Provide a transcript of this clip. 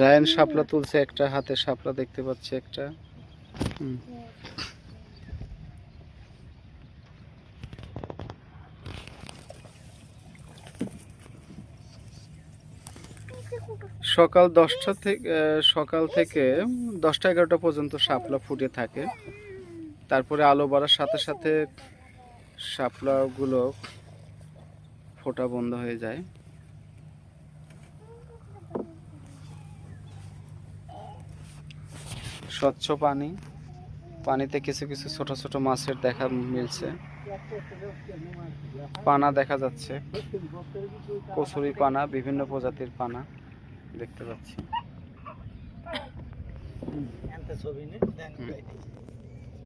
Ryan শাপলা তুলছে, একটা হাতে শাপলা দেখতে পাচ্ছে একটা। সকাল 10টা থেকে সকাল থেকে 10টা 11টা পর্যন্ত শাপলা ফুটে থাকে। তারপরে আলো বাড়ার সাথে সাথে শাপলাগুলো ফোটা বন্ধ হয়ে যায়। স্বচ্ছ পানি, পানিতে কিছু কিছু ছোট ছোট মাছের দেখা মিলছে। পানা দেখা যাচ্ছে, কচুরি পানা, বিভিন্ন প্রজাতির পানা দেখতে পাচ্ছি।